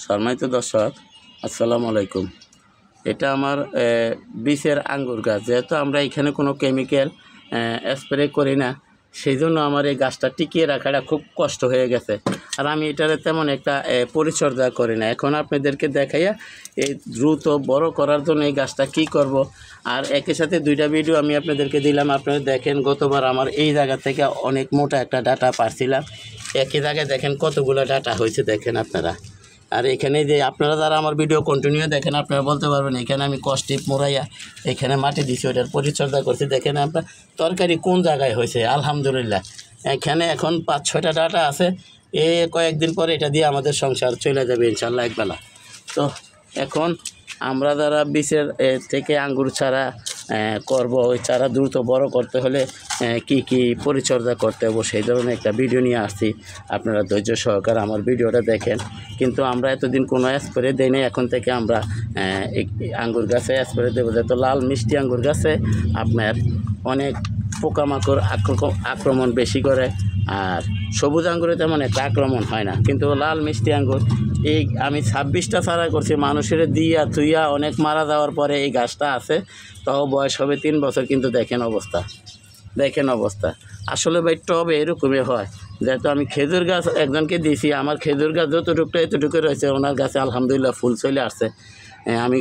সম্মানিত দর্শক, আসসালামু আলাইকুম। এটা আমার বীজের আঙ্গুর গাছ। যেহেতু আমরা এখানে কোনো কেমিক্যাল স্প্রে করি না, সেই জন্য আমার এই গাছটা টিকিয়ে রাখাটা খুব কষ্ট হয়ে গেছে। আর আমি এটার তেমন একটা পরিচর্যা করি না। এখন আপনাদেরকে দেখাইয়া এই দ্রুত বড় করার জন্য এই গাছটা কি করব। আর একই সাথে দুইটা ভিডিও আমি আপনাদেরকে দিলাম। আপনারা দেখেন, গতবার আমার এই জায়গা থেকে অনেক মোটা একটা ডাটা পারছিলাম। একই জায়গায় দেখেন কতগুলো ডাটা হয়েছে, দেখেন আপনারা। আর এখানে যে আপনারা যারা আমার ভিডিও কন্টিনিউ দেখেন, আপনারা বলতে পারবেন এখানে আমি কষ্টিপ মোড়াইয়া এখানে মাটি দিছি, ওইটার পরিচর্যা করছি। দেখেন আপনার তরকারি কোন জায়গায় হয়েছে, আলহামদুলিল্লাহ। এখানে এখন 5-6টা ডাটা আছে। কয়েকদিন পরে এটা দিয়ে আমাদের সংসার চলে যাবে ইনশাল্লাহ একবেলা। তো এখন আমরা যারা বীজের থেকে আঙ্গুর চারা করব, ওই চারা দ্রুত বড় করতে হলে কি কি পরিচর্যা করতে হবে সেই ধরনের একটা ভিডিও নিয়ে আসছি। আপনারা ধৈর্য সহকারে আমার ভিডিওটা দেখেন। কিন্তু আমরা এতদিন কোনো স্প্রে দেই নাই, এখন থেকে আমরা আঙ্গুর গাছে স্প্রে দেবো। যেহেতু লাল মিষ্টি আঙ্গুর গাছে আপনার অনেক পোকামাকড় আক্রমণ বেশি করে, আর সবুজ আঙ্গুরে তেমন একটা আক্রমণ হয় না। কিন্তু লাল মিষ্টি আঙ্গুর এই আমি 26টা চারা করছি, মানুষের দিয়া থুইয়া অনেক মারা যাওয়ার পরে এই গাছটা আছে। তাও বয়স হবে 3 বছর, কিন্তু দেখেন অবস্থা। আসলে ভাই টবে এরকমই হয়। যেহেতু আমি খেজুর গাছ একজনকে দিয়েছি, আমার খেজুর গাছ যতটুকু এতটুকু রয়েছে, ওনার গাছে আলহামদুলিল্লাহ ফুল চলে আসছে। আমি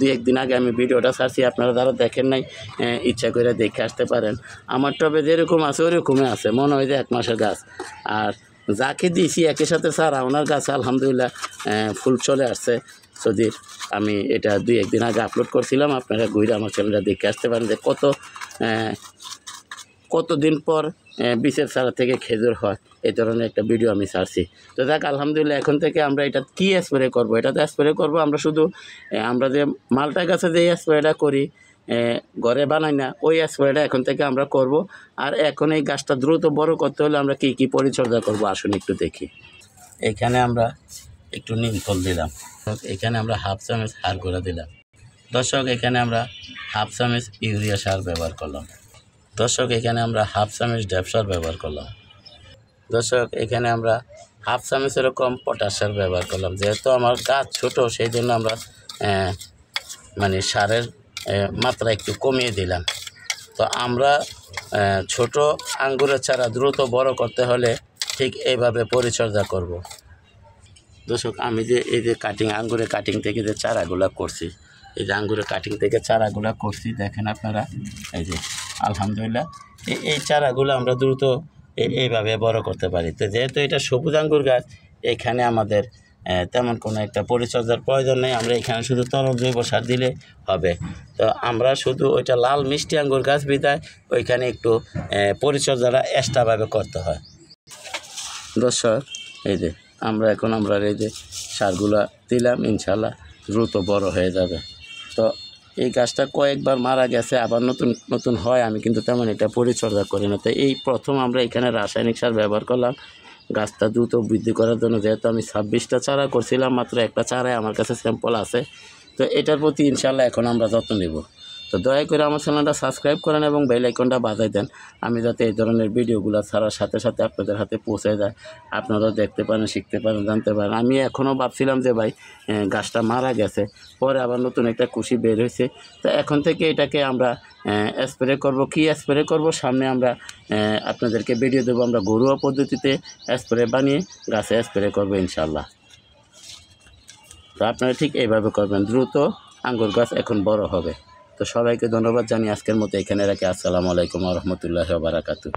দুই-এক দিন আগে আমি ভিডিওটা ছাড়ছি, আপনারা যারা দেখেন নাই ইচ্ছা করে দেখে আসতে পারেন। আমার টবে যেরকম আছে ওরকমই আছে, মনে হয় যে 1 মাসের গাছ। আর যাকে দিয়েছি একই সাথে ছাড়া, ওনার গাছে আলহামদুলিল্লাহ ফুল চলে আসছে। যদি আমি এটা 2-1 দিন আগে আপলোড করছিলাম, আপনারা ঘুরে আমার চ্যানেলটা দেখে আসতে পারেন যে কতদিন পর বীজের চারা থেকে খেজুর হয়। এই ধরনের একটা ভিডিও আমি ছাড়ছি। তো দেখ, আলহামদুলিল্লাহ এখন থেকে আমরা এটা কী স্প্রে করবো, এটাতে স্প্রে করবো আমরা শুধু আমরা যে মালটা গাছে যে স্প্রেটা করি, ঘরে বানাই না, ওই স্প্রেটা এখন থেকে আমরা করব। আর এখন এই গাছটা দ্রুত বড় করতে হলে আমরা কী কী পরিচর্যা করব আসুন একটু দেখি। এখানে আমরা একটু নিম খোল দিলাম, এখানে আমরা 1/2 চামচ সার গুঁড়া দিলাম। দর্শক, এখানে আমরা 1/2 চামচ ইউরিয়া সার ব্যবহার করলাম। দর্শক, এখানে আমরা 1/2 চামচ ড্যাপ সার ব্যবহার করলাম। দর্শক, এখানে আমরা 1/2 চামচেরও কম পটাশ সার ব্যবহার করলাম। যেহেতু আমার গাছ ছোট, সেই জন্য আমরা মানে সারের মাত্রা একটু কমিয়ে দিলাম। তো আমরা ছোট আঙ্গুরের চারা দ্রুত বড় করতে হলে ঠিক এইভাবে পরিচর্যা করব। দর্শক, আমি যে এই যে আঙ্গুরের কাটিং থেকে যে চারাগুলো করছি, এই যে আঙ্গুরের কাটিং থেকে চারাগুলো করছি, দেখেন আপনারা। এই যে আলহামদুলিল্লাহ এই চারাগুলো আমরা দ্রুত এইভাবে বড় করতে পারি। তো যেহেতু এটা সবুজ আঙ্গুর গাছ, এখানে আমাদের তেমন কোনো একটা পরিচর্যার প্রয়োজন নেই। আমরা এখানে শুধু তরল জৈব সার দিলে হবে। তো আমরা শুধু ওইটা লাল মিষ্টি আঙ্গুর গাছ বিদায় ওইখানে একটু পরিচর্যাটা এক্সট্রাভাবে করতে হয়। দর্শক, এই যে আমরা এই যে সারগুলা দিলাম, ইনশাল্লাহ দ্রুত বড় হয়ে যাবে। তো এই গাছটা কয়েকবার মারা গেছে, আবার নতুন হয়। আমি কিন্তু তেমন এটা পরিচর্যা করি না। তো এই প্রথম আমরা এখানে রাসায়নিক সার ব্যবহার করলাম গাছটা দ্রুত বৃদ্ধি করার জন্য। যেহেতু আমি 26টা চারা করছিলাম, মাত্র একটা চারায় আমার কাছে স্যাম্পল আছে। তো এটার প্রতি ইনশাল্লাহ এখন আমরা যত্ন নেব। তো দয়া করে আমার চ্যানেলটা সাবস্ক্রাইব করেন এবং বেল আইকনটা বাজাই দেন, আমি যাতে এই ধরনের ভিডিওগুলো ছাড়ার সাথে সাথে আপনাদের হাতে পৌঁছে যায়, আপনারাও দেখতে পারেন, শিখতে পারেন, জানতে পারেন। আমি এখনও ভাবছিলাম যে ভাই গাছটা মারা গেছে, পরে আবার নতুন একটা কুশি বের হয়েছে। তো এখন থেকে এটাকে আমরা স্প্রে করব। কি স্প্রে করব সামনে আমরা আপনাদেরকে ভিডিও দেবো। আমরা ঘরোয়া পদ্ধতিতে স্প্রে বানিয়ে গাছে স্প্রে করবো ইনশাল্লাহ। তো আপনারা ঠিক এইভাবে করবেন, দ্রুত আঙ্গুর গাছ এখন বড় হবে। তো সবাইকে ধন্যবাদ জানিয়ে আজকের মতো এখানে রাখি। আসসালামু আলাইকুম ওয়া রাহমাতুল্লাহি ওয়া বারাকাতুহু।